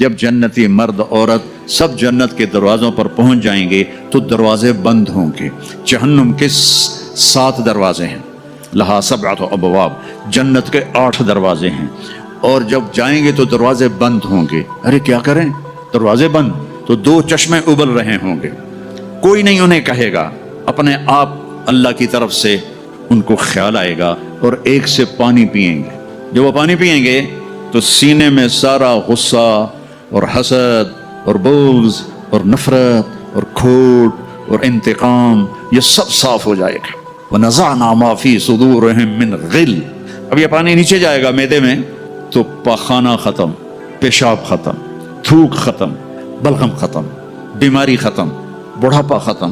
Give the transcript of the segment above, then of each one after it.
جب جنتی مرد عورت سب جنت کے دروازوں پر پہنچ جائیں گے تو دروازے بند ہوں گے. جہنم کے 7 دروازے ہیں. لہا 7 ابواب، جنت کے 8 دروازے ہیں. اور جب جائیں گے تو دروازے بند ہوں گے. ارے کیا کریں، دروازے بند تو 2 چشمے ابل رہے ہوں گے. کوئی نہیں انہیں کہے گا، اپنے آپ اللہ کی طرف سے ان کو خیال آئے گا اور ایک سے پانی پئیں گے. جب وہ پانی پئیں گے تو سینے میں سارا غصہ اور حسد اور بغض اور نفرت اور کھوٹ اور انتقام یہ سب صاف ہو جائے گا. وَنَزَعْنَا مَا فِي صُدُورِهِم مِّنْ غِلٍّ. اب یہ پانی نیچے جائے گا معدے میں تو پاخانہ ختم، پیشاب ختم، تھوک ختم، بلغم ختم، بیماری ختم، بڑھاپا ختم،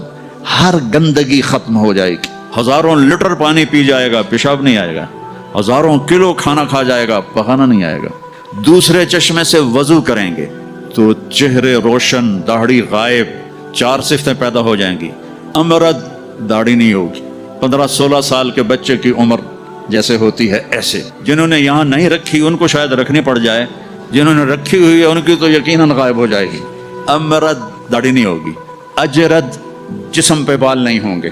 ہر گندگی ختم ہو جائے گی. ہزاروں لیٹر پانی پی جائے گا، پیشاب نہیں آئے گا. ہزاروں کلو کھانا کھا جائے گا، پخانا نہیں آئے گا. دوسرے چشمے سے وضو کریں گے تو چہرے روشن، داڑھی غائب، 4 صفتیں پیدا ہو جائیں گی. امرد، داڑھی نہیں ہوگی. 15-16 سال کے بچے کی عمر جیسے ہوتی ہے ایسے. جنہوں نے یہاں نہیں رکھی ان کو شاید رکھنی پڑ جائے، جنہوں نے رکھی ہوئی ہے ان کی تو یقیناً غائب ہو جائے گی. امرد، داڑھی نہیں ہوگی. اجرد، جسم پہ بال نہیں ہوں گے،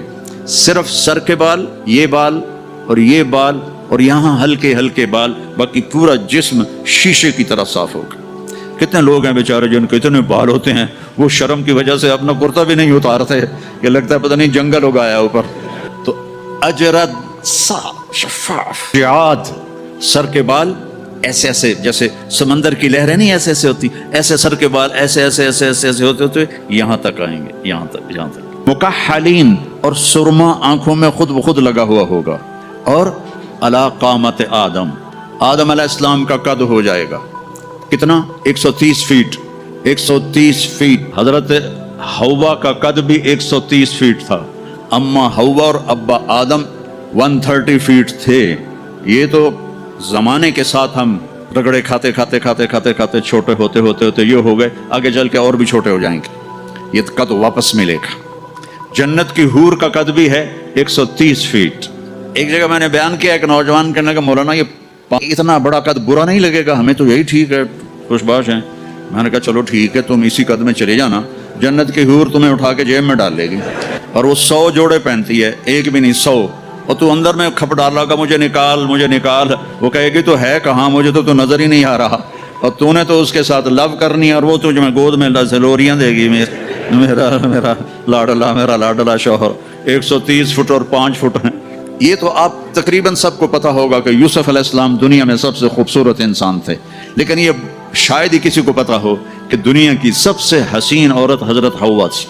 صرف سر کے بال، یہ بال اور یہ بال اور یہاں ہلکے ہلکے بال، باقی پورا جسم شیشے کی طرح صاف ہوگا. کتنے لوگ ہیں بیچارے جن کے اتنے بال ہوتے ہیں وہ شرم کی وجہ سے اپنا کرتا بھی نہیں اتارتے، یہ لگتا ہے پتہ نہیں جنگل اگایا اوپر. تو اجرد، صاف شفاف. جعاد، سر کے بال ایسے ایسے جیسے سمندر کی لہریں نہیں ایسے ایسے ہوتی، ایسے سر کے بال ایسے ایسے ایسے ایسے ایسے ہوتے ہوتے یہاں تک آئیں گے، یہاں تک، یہاں تک. مکحلین، اور سرما آنکھوں میں خود بخود لگا ہوا ہوگا. اور علی قامت آدم، آدم علیہ السلام کا قد ہو جائے گا کتنا؟ 130 فیٹ. 130 فیٹ. حضرت حوا کا قد بھی 130 فیٹ تھا. اما حوا اور ابا آدم 130 فیٹ تھے. یہ تو زمانے کے ساتھ ہم رگڑے کھاتے کھاتے کھاتے کھاتے کھاتے چھوٹے ہوتے ہوتے ہوتے یہ ہو گئے، آگے چل کے اور بھی چھوٹے ہو جائیں گے. یہ قد واپس ملے گا. جنت کی حور کا قد بھی ہے 130 فیٹ. ایک جگہ میں نے بیان کیا، ایک نوجوان کہنے کا مولانا یہ اتنا بڑا قد برا نہیں لگے گا، ہمیں تو یہی ٹھیک ہے، خوش باش ہیں. میں نے کہا چلو ٹھیک ہے، تم اسی قد میں چلے جانا، جنت کی حور تمہیں اٹھا کے جیب میں ڈال لے گی. اور وہ 100 جوڑے پہنتی ہے، ایک بھی نہیں 100. اور تو اندر میں کھپ ڈالا گا مجھے نکال مجھے نکال، وہ کہے گی تو ہے کہاں، مجھے تو نظر ہی نہیں آ رہا. اور تو نے تو اس کے ساتھ لو کرنی ہے اور وہ تجھے میں گود میں لوریاں دے گی. میرا لاڈلا شوہر. 130 فٹ اور 5 فٹ ہیں. یہ تو آپ تقریباً سب کو پتا ہوگا کہ یوسف علیہ السلام دنیا میں سب سے خوبصورت انسان تھے، لیکن یہ شاید ہی کسی کو پتا ہو کہ دنیا کی سب سے حسین عورت حضرت حوا تھی.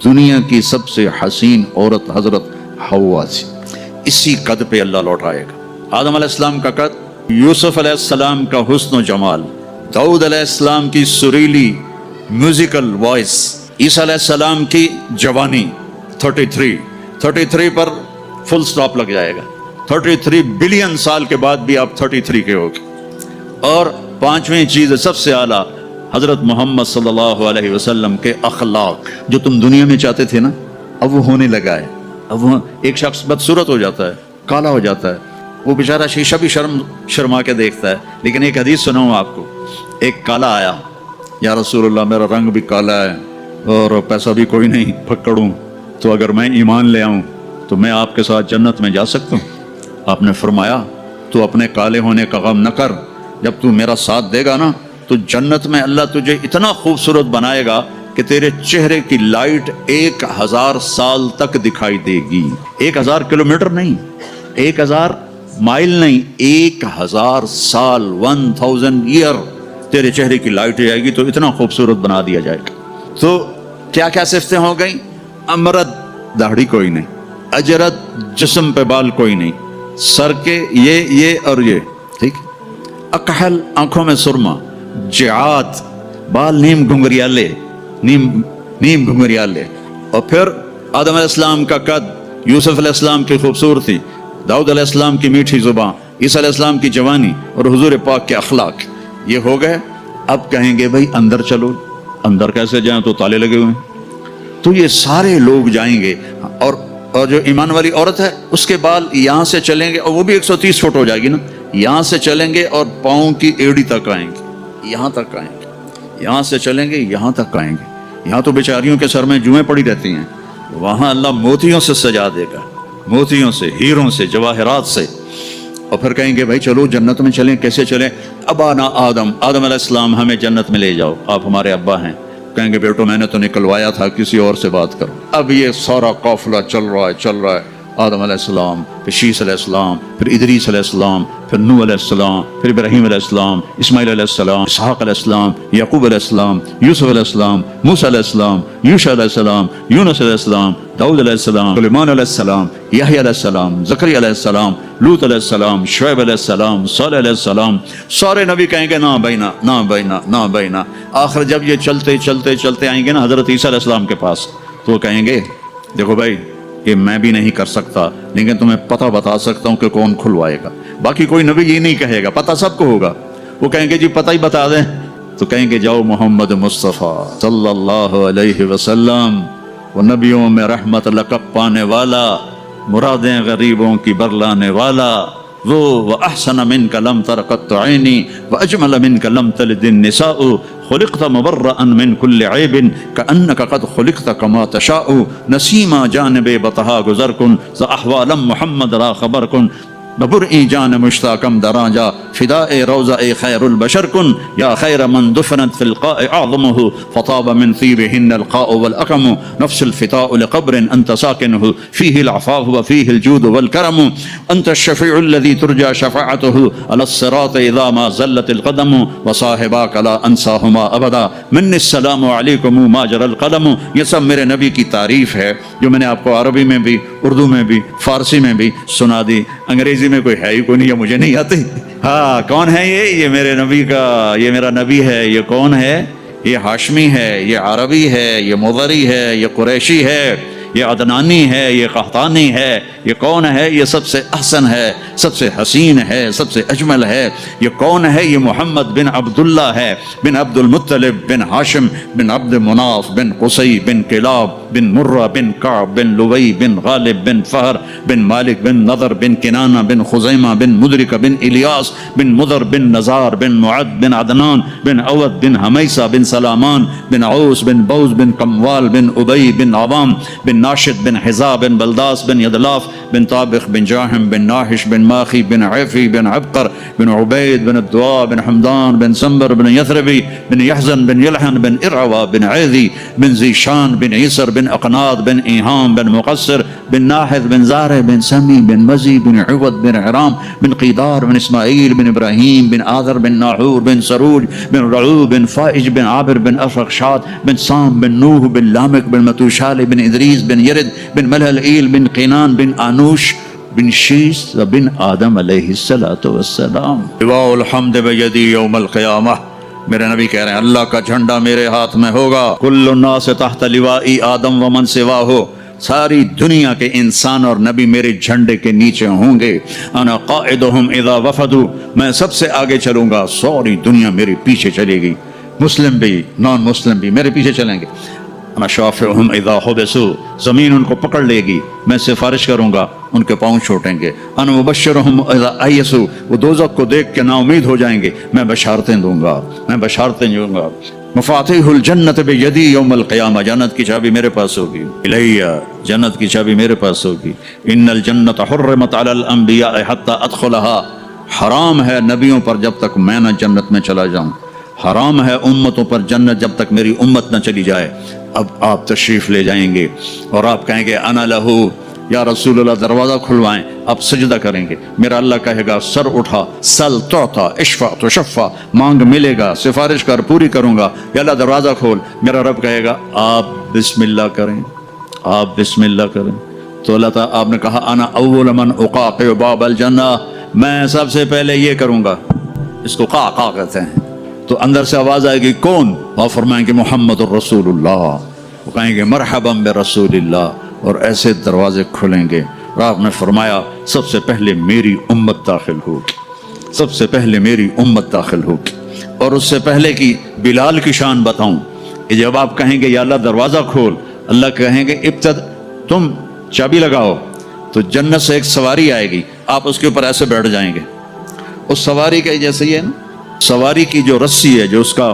دنیا کی سب سے حسین عورت حضرت حوا تھی. اسی قد پہ اللہ لوٹائے گا. آدم علیہ السلام کا قد، یوسف علیہ السلام کا حسن و جمال، داؤد علیہ السلام کی سریلی میوزیکل وائس، عیسیٰ علیہ السلام کی جوانی. 33 پر فل سٹاپ لگ جائے گا. 33 بلین سال کے بعد بھی آپ 33 کے ہوگے. اور 5ویں چیز سب سے اعلیٰ، حضرت محمد صلی اللہ علیہ وسلم کے اخلاق. جو تم دنیا میں چاہتے تھے نا اب وہ ہونے لگا ہے. اب وہ ایک شخص بدصورت ہو جاتا ہے، کالا ہو جاتا ہے، وہ بیچارہ شیشہ بھی شرما کے دیکھتا ہے. لیکن ایک حدیث سناؤں آپ کو. ایک کالا آیا، یا رسول اللہ میرا رنگ بھی کالا ہے اور پیسہ بھی کوئی نہیں پکڑوں، تو اگر میں ایمان لے آؤں تو میں آپ کے ساتھ جنت میں جا سکتا ہوں؟ آپ نے فرمایا تو اپنے کالے ہونے کا غم نہ کر، جب تو میرا ساتھ دے گا نا تو جنت میں اللہ تجھے اتنا خوبصورت بنائے گا کہ تیرے چہرے کی لائٹ 1000 سال تک دکھائی دے گی. 1000 کلومیٹر نہیں، 1000 مائل نہیں، 1000 سال، 1000 ایئر تیرے چہرے کی لائٹ جائے گی تو اتنا خوبصورت بنا دیا جائے گا. تو کیا کیا صفتیں ہو گئیں؟ امرد، داڑھی کوئی نہیں. اجرد، جسم پہ بال کوئی نہیں، سر کے یہ اور یہ، ٹھیک. اکحل، آنکھوں میں سرما. جعاد، بال نیم گھنگریالے، نیم گھنگریالے. اور پھر آدم علیہ السلام کا قد، یوسف علیہ السلام کی خوبصورتی، داؤد علیہ السلام کی میٹھی زبان، عیسیٰ علیہ السلام کی جوانی اور حضور پاک کے اخلاق. یہ ہو گئے. اب کہیں گے بھائی اندر چلو. اندر کیسے جائیں؟ تو تالے لگے ہوئے ہیں. تو یہ سارے لوگ جائیں گے. اور جو ایمان والی عورت ہے اس کے بال یہاں سے چلیں گے، اور وہ بھی 130 فٹ ہو جائے گی نا، یہاں سے چلیں گے اور پاؤں کی ایڑی تک آئیں گے، یہاں تک آئیں گے. یہاں سے چلیں گے یہاں تک آئیں گے. یہاں تو بیچاریوں کے سر میں جوئیں پڑی رہتی ہیں, وہاں اللہ موتیوں سے سجا دے گا, موتیوں سے, ہیروں سے, جواہرات سے. اور پھر کہیں گے بھائی چلو جنت میں چلیں. کیسے چلیں؟ ابانا آدم علیہ السلام ہمیں جنت میں لے جاؤ, آپ ہمارے ابا ہیں. کہیں گے بیٹو میں نے تو نکلوایا تھا, کسی اور سے بات کرو. اب یہ سارا قافلہ چل رہا ہے. آدم علیہ السلام, پھر شیس علیہ السلام, پھر ادریس علیہ السلام, پھر نوح علیہ السلام, پھر ابراہیم علیہ السلام, اسماعیل علیہ السلام, اسحاق علیہ السلام, یعقوب علیہ السلام, یوسف علیہ السلام, موسیٰ علیہ السلام, یوشع علیہ السلام, یونس علیہ السلام, داؤد علیہ السلام, سلیمان علیہ السلام, یحییٰ علیہ السلام, زکریا علیہ السلام, لوط علیہ السلام, شعیب علیہ السلام, صالح علیہ السلام. سارے نبی کہیں گے نا بینا نا بینا نا بینا. آخر جب یہ چلتے چلتے چلتے آئیں گے نا حضرت عیسیٰ علیہ السلام کے پاس, تو وہ کہیں گے دیکھو بھائی یہ میں بھی نہیں کر سکتا, لیکن تمہیں پتہ بتا سکتا ہوں کہ کون کھلوائے گا. باقی کوئی نبی یہ نہیں کہے گا, پتہ سب کو ہوگا. وہ کہیں گے جی پتہ ہی بتا دیں. تو کہیں گے جاؤ محمد مصطفیٰ صلی اللہ علیہ وسلم, وہ نبیوں میں رحمت لقب پانے والا, مرادیں غریبوں کی برلانے والا, وہ وَأَحْسَنَ مِنْكَ لَمْ تَرَ قَطُّ عَيْنِي وَأَجْمَلَ مِنْكَ لَمْ تَلِدِ النِّسَاءُ خُلِقْتَ مُبَرَّأً مِنْ كُلِّ عَيْبٍ كَأَنَّكَ قَدْ خُلِقْتَ كَمَا تَشَاءُ نَسِيمًا جانب بطہا گزر کن ز احوالم محمد را خبر کن ببرئی جان مشتاقم دراجا فداء روضہ خیر البشر کن یا خیر من دفنت فی القاء اعظمه فطاب من طیبهن القاء والاقم نفس الفتاء لقبر انت ساکنه فيه العفاف وفيه الجود والكرم انت الشفيع الذي ترجى شفاعته على الصراط اذا ما زلت القدم وصاحباك لا انساهما ابدا من السلام علیکم ما جرى القلم. یہ سب میرے نبی کی تعریف ہے جو میں نے آپ کو عربی میں بھی, اردو میں بھی, فارسی میں بھی سنا دی. انگریزی میں کوئی ہے ہی کوئی نہیں, یہ مجھے نہیں آتی. ہاں کون ہے یہ میرے نبی کا, یہ میرا نبی ہے. یہ کون ہے؟ یہ ہاشمی ہے, یہ عربی ہے, یہ مضری ہے, یہ قریشی ہے, یہ عدنانی ہے, یہ قحطانی ہے. یہ کون ہے؟ یہ سب سے احسن ہے, سب سے حسین ہے, سب سے اجمل ہے. یہ کون ہے؟ یہ محمد بن عبداللہ ہے, بن عبد المطلب, بن ہاشم, بن عبد مناف, بن قصی, بن کلاب, بن مرہ, بن کعب, بن لوی, بن غالب, بن فہر, بن مالک, بن نضر, بن کنانہ, بن خزیمہ, بن مدرکہ, بن الیاس, بن مضر, بن نزار, بن معد, بن عدنان, بن عود, بن حمیسہ, بن سلامان, بن عوس, بن بوز, بن قموال, بن ابی, بن عوام, بن ناشد, بن حزا, بن بلداس, بن یدلاف, بن طابخ, بن جاہم, بن ناحش, بن ماخی, بن عیفی, بن عبقر, بن عبید, بن الدعاء, بن حمدان, بن سنبر, بن یثربی, بن یحزن, بن یلحن, بن ارعوا, بن عیذی, بن زیشان, بن عیسر, بن اقناد, بن ایہام, بن مقصر, بن ناحد, بن زارع, بن سمی, بن مزی, بن عوض, بن عرام, بن قیدار, بن اسماعیل, بن ابراہیم, بن آذر, بن ناحور, بن سروج, بن رعو, بن فائج, بن عابر, بن افرخشاد, بن سام, بن نوح, بن لامک, بن متوشال, بن ادریس, بن یرد, بن ملہلئیل, بن قینان, بن آنوش, بن شیس, بن آدم علیہ السلام. لواء الحمد بیدی یوم القیامہ. میرے نبی کہہ رہے ہیں اللہ کا جھنڈا میرے ہاتھ میں ہوگا. کل الناس تحت لوائی آدم ومن سواہ, ساری دنیا کے انسان اور نبی میرے جھنڈے کے نیچے ہوں گے. انا قائدہم اذا وفدوا, میں سب سے آگے چلوں گا, ساری دنیا میرے پیچھے چلے گی, مسلم بھی نان مسلم بھی میرے پیچھے چلیں گے. انا شافعہم اذا حبسوا, زمین ان کو پکڑ لے گی, میں سفارش کروں گا, ان کے پاؤں چھوٹیں گے. انا مبشرہم اذا ایسوا, وہ دوزخ کو دیکھ کے نا امید ہو جائیں گے, میں بشارتیں دوں گا, میں بشارتیں دوں گا. مفاتیح الجنت بیدی یوم القیامہ, جنت کی چابی میرے پاس ہوگی. الیہ, جنت کی چابی میرے پاس ہوگی. ان الجنت حرمت علی الانبیاء حتی ادخلها, حرام ہے نبیوں پر جب تک میں نہ جنت میں چلا جاؤں, حرام ہے امتوں پر جنت جب تک میری امت نہ چلی جائے. اب آپ تشریف لے جائیں گے اور آپ کہیں گے انا لہو, یا رسول اللہ دروازہ کھلوائیں. آپ سجدہ کریں گے, میرا اللہ کہے گا سر اٹھا, سل تعطا, اشفع تشفع, مانگ ملے گا, سفارش کر پوری کروں گا. یا اللہ دروازہ کھول. میرا رب کہے گا آپ بسم اللہ کریں, آپ بسم اللہ کریں. تو اللہ تعالیٰ, آپ نے کہا انا اول من اقاقع باب الجنہ, میں سب سے پہلے یہ کروں گا. اس کو قاقع کہتے ہیں. تو اندر سے آواز آئے گی کون؟ اور فرمائیں گے محمد الرسول اللہ. وہ کہیں گے مرحبا برسول اللہ, اور ایسے دروازے کھلیں گے. اور آپ نے فرمایا سب سے پہلے میری امت داخل ہوگی, سب سے پہلے میری امت داخل ہوگی. اور اس سے پہلے کی بلال کی شان بتاؤں کہ جب آپ کہیں گے یا اللہ دروازہ کھول, اللہ کہیں گے تم چابی لگاؤ, تو جنت سے ایک سواری آئے گی, آپ اس کے اوپر ایسے بیٹھ جائیں گے. اس سواری کا جیسے یہ نا, سواری کی جو رسی ہے, جو اس کا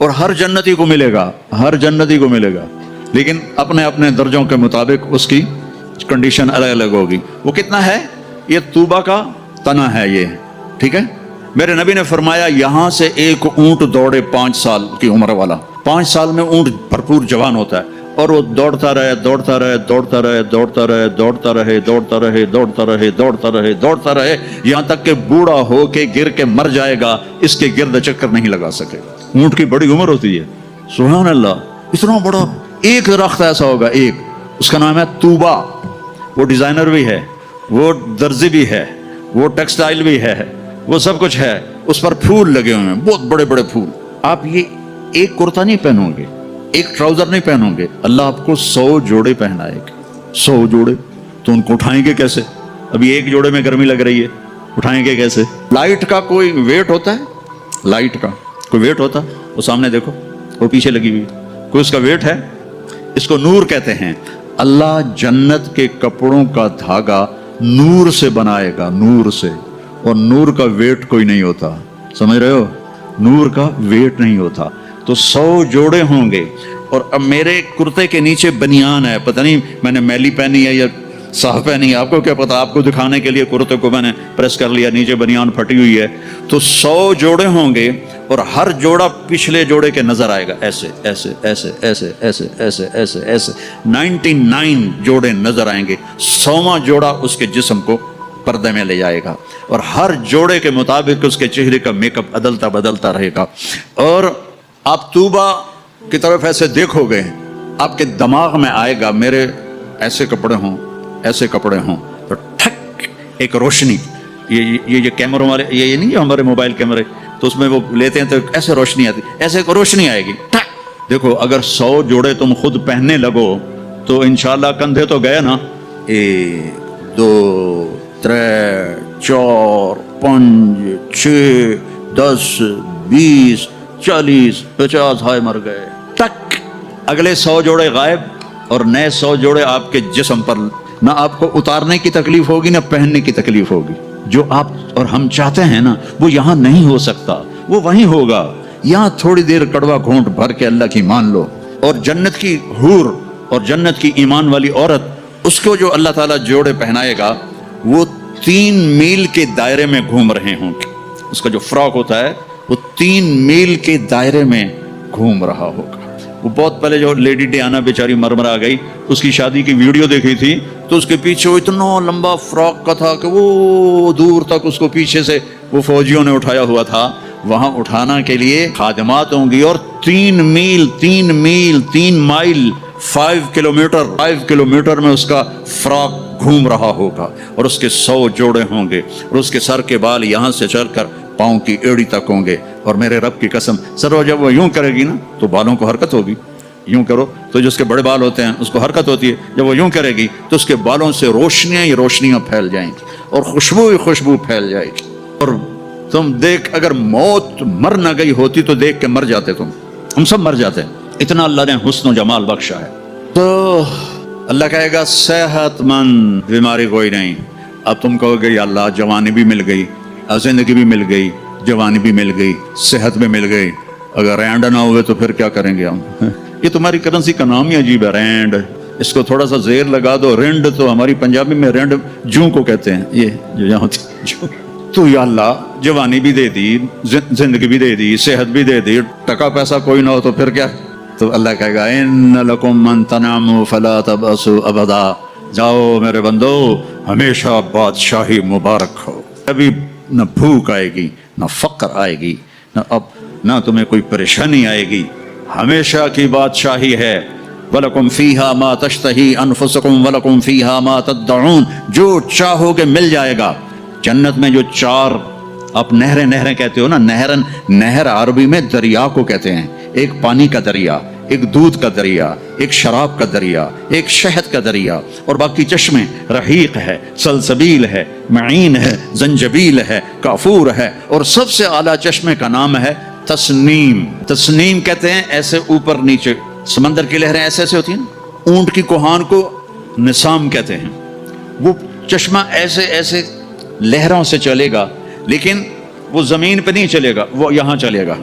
اور ہر جنتی کو ملے گا، ہر جنتی کو ملے گا، لیکن اپنے اپنے درجوں کے مطابق اس کی کنڈیشن الگ الگ ہوگی۔ وہ کتنا ہے؟ یہ طوبہ کا تنا ہے یہ، ٹھیک ہے۔ میرے نبی نے فرمایا یہاں سے ایک اونٹ دوڑے 5 سال کی عمر والا، 5 سال میں اونٹ بھرپور جوان ہوتا ہے، اور وہ دوڑتا رہے دوڑتا رہے دوڑتا رہے دوڑتا رہے دوڑتا رہے دوڑتا رہے دوڑتا رہے دوڑتا رہے دوڑتا رہے یہاں تک کہ بوڑھا ہو کے گر کے مر جائے گا، اس کے گرد چکر نہیں لگا سکے۔ اونٹ کی بڑی عمر ہوتی ہے، سبحان اللہ، اتنا بڑا ایک درخت ایسا ہوگا، ایک، اس کا نام ہے طوبہ۔ وہ ڈیزائنر بھی ہے، وہ درزی بھی ہے، وہ ٹیکسٹائل بھی ہے، وہ سب کچھ ہے، اس پر پھول لگے ہوئے ہیں، بہت بڑے بڑے پھول۔ آپ یہ ایک کرتا نہیں پہنو گے، ایک ٹراؤزر نہیں پہنو گے، اللہ آپ کو 100 جوڑے پہنائے گا، 100 جوڑے۔ تو ان کو اٹھائیں گے کیسے؟ ابھی ایک جوڑے میں گرمی لگ رہی ہے، اٹھائیں گے کیسے؟ لائٹ کا کوئی ویٹ ہوتا ہے؟ لائٹ کا کوئی ویٹ ہوتا ہے؟ وہ سامنے دیکھو، وہ پیچھے لگی ہوئی، کوئی اس کا ویٹ ہے؟ اس کو نور کہتے ہیں۔ اللہ جنت کے کپڑوں کا دھاگا نور سے بنائے گا، نور سے، اور نور کا ویٹ کوئی نہیں ہوتا، سمجھ رہے ہو؟ نور کا ویٹ نہیں ہوتا۔ تو 100 جوڑے ہوں گے، اور اب میرے کرتے کے نیچے بنیان ہے، پتہ نہیں میں نے میلی پہنی ہے یا صاف پہنی ہے، آپ کو کیا پتا؟ آپ کو دکھانے کے لیے کرتے کو میں نے پریس کر لیا، نیچے بنیان پھٹی ہوئی ہے۔ تو 100 جوڑے ہوں گے، اور ہر جوڑا پچھلے جوڑے کے نظر آئے گا، ایسے ایسے ایسے ایسے ایسے ایسے ایسے ایسے 99 جوڑے نظر آئیں گے، 100واں جوڑا اس کے جسم کو پردے میں لے جائے گا، اور ہر جوڑے کے مطابق اس کے چہرے کا میک اپ بدلتا رہے گا۔ اور آپ طوبہ کی طرف ایسے دیکھو گے، آپ کے دماغ میں آئے گا میرے ایسے کپڑے ہوں، ایسے کپڑے ہوں، تو ٹھک ایک روشنی، یہ کیمروں والے، یہ نہیں جو ہمارے موبائل کیمرے، تو اس میں وہ لیتے ہیں تو ایسے روشنی آتی، ایسے ایک روشنی آئے گی، ٹھک۔ دیکھو اگر 100 جوڑے تم خود پہننے لگو تو انشاءاللہ کندھے تو گئے نا، 1 2 3 4 5 6 10 20 40 50 ہائے مر گئے، ٹک، اگلے 100 جوڑے غائب، اور نئے 100 جوڑے آپ کے جسم پر۔ نہ آپ کو اتارنے کی تکلیف ہوگی، نہ پہننے کی تکلیف ہوگی۔ جو آپ اور ہم چاہتے ہیں نا، وہ یہاں نہیں ہو سکتا، وہ وہیں ہوگا۔ یہاں تھوڑی دیر کڑوا گھونٹ بھر کے اللہ کی مان لو، اور جنت کی حور اور جنت کی ایمان والی عورت، اس کو جو اللہ تعالیٰ جوڑے پہنائے گا، وہ 3 میل کے دائرے میں گھوم رہے ہوں گے۔ اس کا جو فراق ہوتا ہے وہ 3 میل کے دائرے میں گھوم رہا ہوگا۔ وہ بہت پہلے جو لیڈی ڈیانا بیچاری مرمرا گئی، اس کی شادی کی ویڈیو دیکھی تھی، تو اس کے پیچھے وہ اتنا لمبا فراق کا تھا کہ وہ دور تک اس کو پیچھے سے وہ فوجیوں نے اٹھایا ہوا تھا۔ وہاں اٹھانا کے لیے خادمات ہوں گی، اور 3 مائل 5 کلومیٹر میں اس کا فراق گھوم رہا ہوگا، اور اس کے 100 جوڑے ہوں گے، اور اس کے سر کے بال یہاں سے چل کر پاؤں کی ایڑی تک ہوں گے۔ اور میرے رب کی قسم، سر وہ جب وہ یوں کرے گی نا تو بالوں کو حرکت ہوگی، یوں کرو تو جس کے بڑے بال ہوتے ہیں اس کو حرکت ہوتی ہے، جب وہ یوں کرے گی تو اس کے بالوں سے روشنیاں ہی روشنیاں پھیل جائیں گی، اور خوشبو ہی خوشبو پھیل جائے گی۔ اور تم دیکھ، اگر موت مر نہ گئی ہوتی تو دیکھ کے مر جاتے، ہم سب مر جاتے، اتنا اللہ نے حسن و جمال بخشا ہے۔ تو اللہ کہے گا صحت مند، بیماری کوئی نہیں۔ اب تم کہو گے یا اللہ جوانی بھی مل گئی، زندگی بھی مل گئی، جوانی بھی مل گئی، صحت بھی مل گئی، اگر رینڈ نہ ہوئے تو پھر کیا کریں گے ہم؟ یہ تمہاری کرنسی کا نام ہی عجیب ہے، رینڈ۔ اس کو تھوڑا سا زیر لگا دو، رینڈ تو ہماری پنجابی میں رینڈ جوں کو کہتے ہیں، یہ جو یہاں ہوتی ہے۔ تو یا اللہ جوانی بھی دے دی، زندگی بھی دے دی، صحت بھی دے دی، ٹکا پیسہ کوئی نہ ہو تو پھر کیا؟ تو اللہ کہے گا ان لکم من تنعموا فلا تبأسوا ابدا، جاؤ میرے بندو ہمیشہ بادشاہی مبارک ہو، کبھی نہ بھوک آئے گی، نہ فقر آئے گی، نہ تمہیں کوئی پریشانی آئے گی، ہمیشہ کی بادشاہی ہے۔ وَلَكُمْ فِيهَا مَا تَشْتَهِي أَنفُسُكُمْ وَلَكُمْ فِيهَا مَا تَدَّعُونَ، جو چاہو گے مل جائے گا۔ جنت میں جو 4 آپ نہریں کہتے ہو نا، نہر عربی میں دریا کو کہتے ہیں، ایک پانی کا دریا، ایک دودھ کا دریا، ایک شراب کا دریا، ایک شہد کا دریا، اور باقی چشمے رحیق ہے، سلسبیل ہے، معین ہے، زنجبیل ہے، کافور ہے، اور سب سے اعلیٰ چشمے کا نام ہے تسنیم۔ تسنیم کہتے ہیں ایسے اوپر نیچے، سمندر کی لہریں ایسے ایسے ہوتی ہیں، اونٹ کی کوہان کو نسام کہتے ہیں، وہ چشمہ ایسے ایسے لہروں سے چلے گا، لیکن وہ زمین پہ نہیں چلے گا، وہ یہاں چلے گا،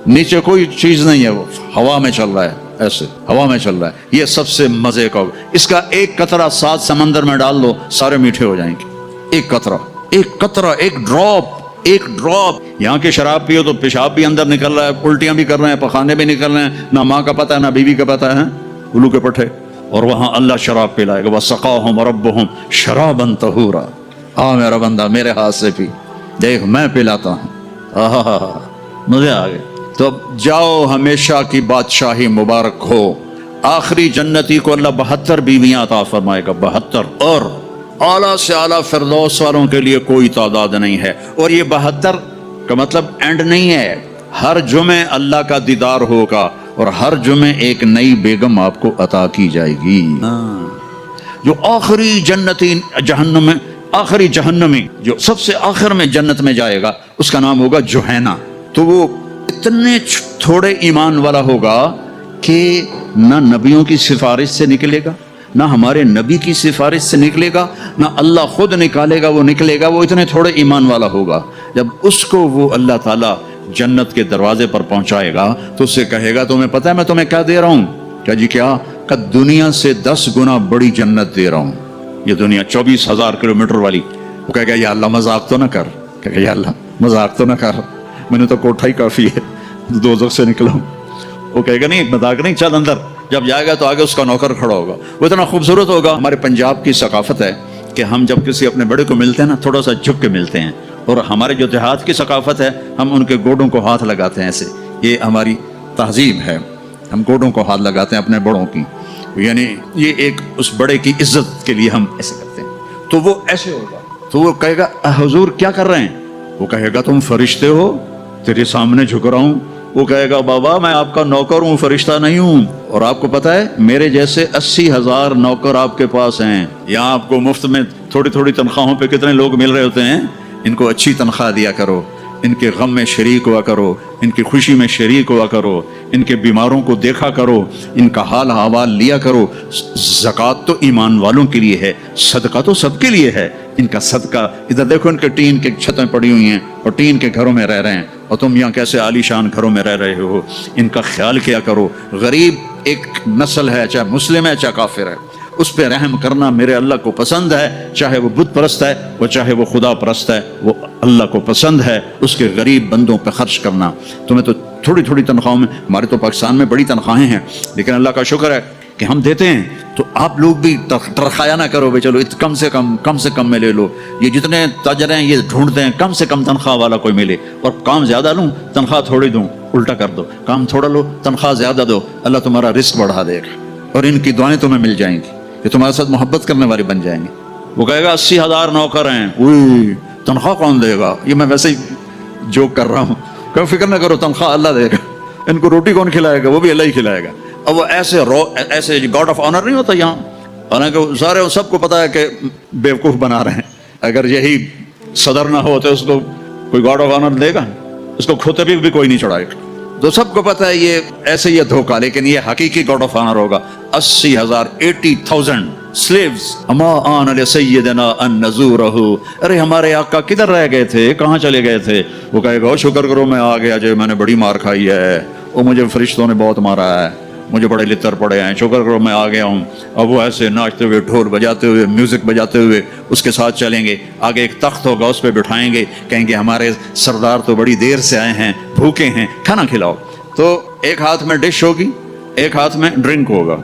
نیچے کوئی چیز نہیں ہے, وہ ہوا میں چل رہا ہے, ایسے ہوا میں چل رہا ہے. یہ سب سے مزے کا, اس کا ایک قطرہ 7 سمندر میں ڈال دو, سارے میٹھے ہو جائیں گے. ایک قطرہ, ایک قطرہ, ایک ڈراپ, ایک ڈراپ. یہاں کی شراب پیو تو پیشاب بھی اندر نکل رہا ہے, الٹیاں بھی کر رہے ہیں, پخانے بھی نکل رہے ہیں, نہ ماں کا پتہ ہے نہ بیوی کا پتہ ہے, الو کے پٹھے. اور وہاں اللہ شراب پلائے گا, وَسَقَاهُمْ رَبُّهُمْ شَرَابًا طَهُورًا. میرا بندہ میرے ہاتھ سے پی, دیکھ میں پلاتا ہوں. مزے آ گئے. تو جاؤ, ہمیشہ کی بادشاہی مبارک ہو. آخری جنتی کو اللہ 72 بیویاں عطا فرمائے گا, 72, اور اعلیٰ سے اعلیٰ فردوس والوں کے لیے کوئی تعداد نہیں ہے. اور یہ 72 کا مطلب اینڈ نہیں ہے, ہر جمعے اللہ کا دیدار ہوگا اور ہر جمعے ایک نئی بیگم آپ کو عطا کی جائے گی. جو آخری جنتی جہنم میں, آخری جہنمی جو سب سے آخر میں جنت میں جائے گا, اس کا نام ہوگا جوہینا. تو وہ اتنے تھوڑے ایمان والا ہوگا کہ نہ نبیوں کی سفارش سے نکلے گا, نہ ہمارے نبی کی سفارش سے نکلے گا, نہ اللہ خود نکالے گا, وہ نکلے گا. وہ اتنے تھوڑے ایمان والا ہوگا. جب اس کو وہ اللہ تعالیٰ جنت کے دروازے پر پہنچائے گا تو اس سے کہے گا, تمہیں پتہ ہے میں تمہیں کیا دے رہا ہوں؟ کیا جی کیا؟ کہ دنیا سے 10 گنا بڑی جنت دے رہا ہوں. یہ دنیا 24,000 کلومیٹر والی. وہ کہے گا یا اللہ مذاق تو نہ کر. کہے گا یا اللہ مذاق تو نہ کر, میں نے تو کوٹھا ہی کافی ہے, دوزخ سے نکلا ہوں. وہ کہے گا نہیں مذاق نہیں, چل اندر. جب جائے گا تو آگے اس کا نوکر کھڑا ہوگا. وہ اتنا خوبصورت ہوگا. ہمارے پنجاب کی ثقافت ہے کہ ہم جب کسی اپنے بڑے کو ملتے ہیں نا, تھوڑا سا جھک کے ملتے ہیں. اور ہمارے جو دیہات کی ثقافت ہے, ہم ان کے گوڈوں کو ہاتھ لگاتے ہیں ایسے. یہ ہماری تہذیب ہے, ہم گوڈوں کو ہاتھ لگاتے ہیں اپنے بڑوں کی, یعنی یہ ایک اس بڑے کی عزت کے لیے ہم ایسے کرتے ہیں. تو وہ ایسے ہوگا. تو وہ کہے گا حضور کیا کر رہے ہیں؟ وہ کہے گا تم فرشتے ہو, تیرے سامنے جھک رہا ہوں. وہ کہے گا بابا میں آپ کا نوکر ہوں, فرشتہ نہیں ہوں. اور آپ کو پتہ ہے میرے جیسے 80,000 نوکر آپ کے پاس ہیں. یہاں آپ کو مفت میں تھوڑی تھوڑی تنخواہوں پہ کتنے لوگ مل رہے ہوتے ہیں. ان کو اچھی تنخواہ دیا کرو, ان کے غم میں شریک ہوا کرو, ان کی خوشی میں شریک ہوا کرو, ان کے بیماروں کو دیکھا کرو, ان کا حال احوال لیا کرو. زکوٰۃ تو ایمان والوں کے لیے ہے, صدقہ تو سب کے لیے ہے. ان کا صدقہ, ادھر دیکھو ان کے ٹین کے چھتیں پڑی ہوئی ہیں اور ٹین کے گھروں میں رہ رہے ہیں, اور تم یہاں کیسے عالی شان گھروں میں رہ رہے ہو. ان کا خیال کیا کرو. غریب ایک نسل ہے, چاہے مسلم ہے چاہے کافر ہے, اس پہ رحم کرنا میرے اللہ کو پسند ہے. چاہے وہ بت پرست ہے وہ چاہے وہ خدا پرست ہے, وہ اللہ کو پسند ہے اس کے غریب بندوں پہ خرچ کرنا. تمہیں تو تھوڑی تھوڑی تنخواہوں میں, ہمارے تو پاکستان میں بڑی تنخواہیں ہیں, لیکن اللہ کا شکر ہے کہ ہم دیتے ہیں. تو آپ لوگ بھی ترخایا نہ کرو, چلو کم سے کم میں لے لو. یہ جتنے تاجر ہیں یہ ڈھونڈتے ہیں کم سے کم تنخواہ والا کوئی ملے, اور کام زیادہ لوں تنخواہ تھوڑی دوں, الٹا کر دو, کام تھوڑا لو تنخواہ زیادہ دو, اللہ تمہارا رزق بڑھا دے گا اور ان کی دعائیں تمہیں مل جائیں گی, یہ تمہارے ساتھ محبت کرنے والے بن جائیں گے. وہ کہے گا 80,000 نوکر ہیں, اوئی تنخواہ کون دے گا؟ یہ میں ویسے ہی جوک کر رہا ہوں, کوئی فکر نہ کرو, تنخواہ اللہ دے گا. ان کو روٹی کون کھلائے گا؟ وہ بھی اللہ ہی کھلائے گا. اب وہ ایسے گاڈ آف آنر نہیں ہوتا یہاں, حالانکہ سارے سب کو پتا ہے کہ بیوقوف بنا رہے ہیں. اگر یہی صدر نہ ہو تو اس کو کوئی گاڈ آف آنر دے گا؟ اس کو کھوتے بھی کوئی نہیں چڑھائے گا. تو سب کو پتا ہے یہ ایسے ہی دھوکہ, لیکن یہ حقیقی گاڈ آف آنر ہوگا. 80,000 slaves. اما آن لسیدنا ان نزورہ, ارے ہمارے آقا کدھر رہ گئے تھے, کہاں چلے گئے تھے؟ وہ کہے گا شکر کرو میں آ گیا, جو میں نے بڑی مار کھائی ہے, وہ مجھے فرشتوں نے بہت مارا ہے, مجھے بڑے لتر پڑے ہیں, شکر کرو میں آ گیا ہوں. اب وہ ایسے ناچتے ہوئے, ڈھول بجاتے ہوئے, میوزک بجاتے ہوئے اس کے ساتھ چلیں گے. آگے ایک تخت ہوگا, اس پہ بٹھائیں گے, کہیں گے ہمارے سردار تو بڑی دیر سے آئے ہیں, بھوکے ہیں, کھانا کھلاؤ. تو ایک ہاتھ میں ڈش ہوگی, ایک ہاتھ میں ڈرنک ہوگا.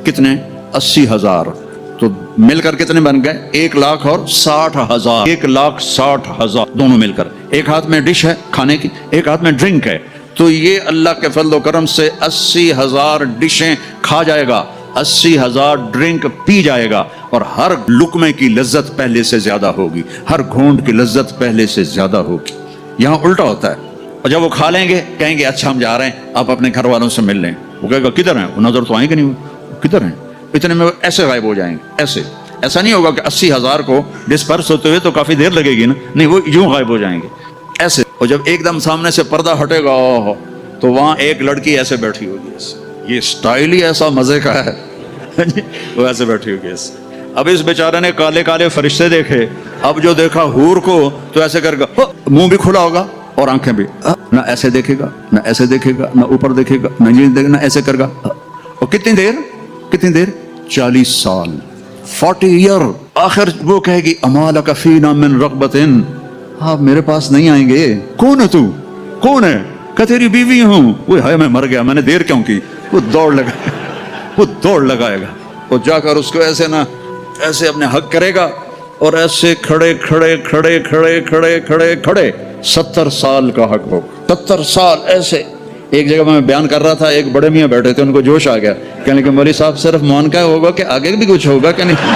کتنے؟ 80,000. تو مل کر کتنے بن گئے؟ 1,00,000 اور 60,000. 1,60,000 دونوں مل کر. ایک ہاتھ میں ڈش ہے کھانے کی, ایک ہاتھ میں ڈرنک ہے. تو یہ اللہ کے فضل و کرم سے 80,000 ڈشیں کھا جائے گا, 80,000 ڈرنک پی جائے گا, اور ہر لقمے کی لذت پہلے سے زیادہ ہوگی, ہر گھونٹ کی لذت پہلے سے زیادہ ہوگی. یہاں الٹا ہوتا ہے. اور جب وہ کھا لیں گے کہیں گے اچھا ہم جا رہے ہیں, آپ اپنے گھر والوں سے مل لیں. وہ کہے گا کدھر ہیں؟ وہ نظر تو آئیں گے نہیں, کدھر ہیں؟ اتنے میں وہ ایسے غائب ہو جائیں گے. ایسا نہیں ہوگا کہ 80,000 کو ڈسپرس ہوتے ہوئے تو کافی دیر لگے گی نا, نہیں, وہ یوں غائب ہو جائیں گے ایسے. اور جب ایک دم سامنے سے پردہ ہٹے گا تو وہاں ایک لڑکی ایسے بیٹھی ہوگی, یہ اسٹائل ہی ایسا مزے کا ہے, وہ ایسے بیٹھی ہوگی ایسے. اب اس بیچارے نے کالے کالے فرشتے دیکھے, اب جو دیکھا حور کو تو ایسے کر گا, منہ بھی کھلا ہوگا, اور آنکھیں بھی نہ ایسے دیکھے گا نہ ایسے دیکھے گا نہ اوپر دیکھے گا نہ یہ دیکھے نہ ایسے کرے گا. اور کتنی دیر 40 سال 40 ایئر. آخر وہ کہے گی اما لک فینا من رغبت, آپ میرے پاس نہیں آئیں گے. کون ہے تو, کون ہے؟ کہ تیری بیوی ہوں. وہ ہے میں مر گیا, میں نے دیر کیوں کی. وہ دوڑ لگائے گا. وہ جا کر اس کو ایسے نہ ایسے اپنے حق کرے گا اور ایسے کھڑے 70 سال کا حق ہو. 70 سال ایسے. ایک جگہ میں بیان کر رہا تھا, ایک بڑے میاں بیٹھے تھے, ان کو جوش آ گیا, کہنے کہ مولوی صاحب صرف مان کا ہوگا کہ آگے بھی کچھ ہوگا کہ نہیں.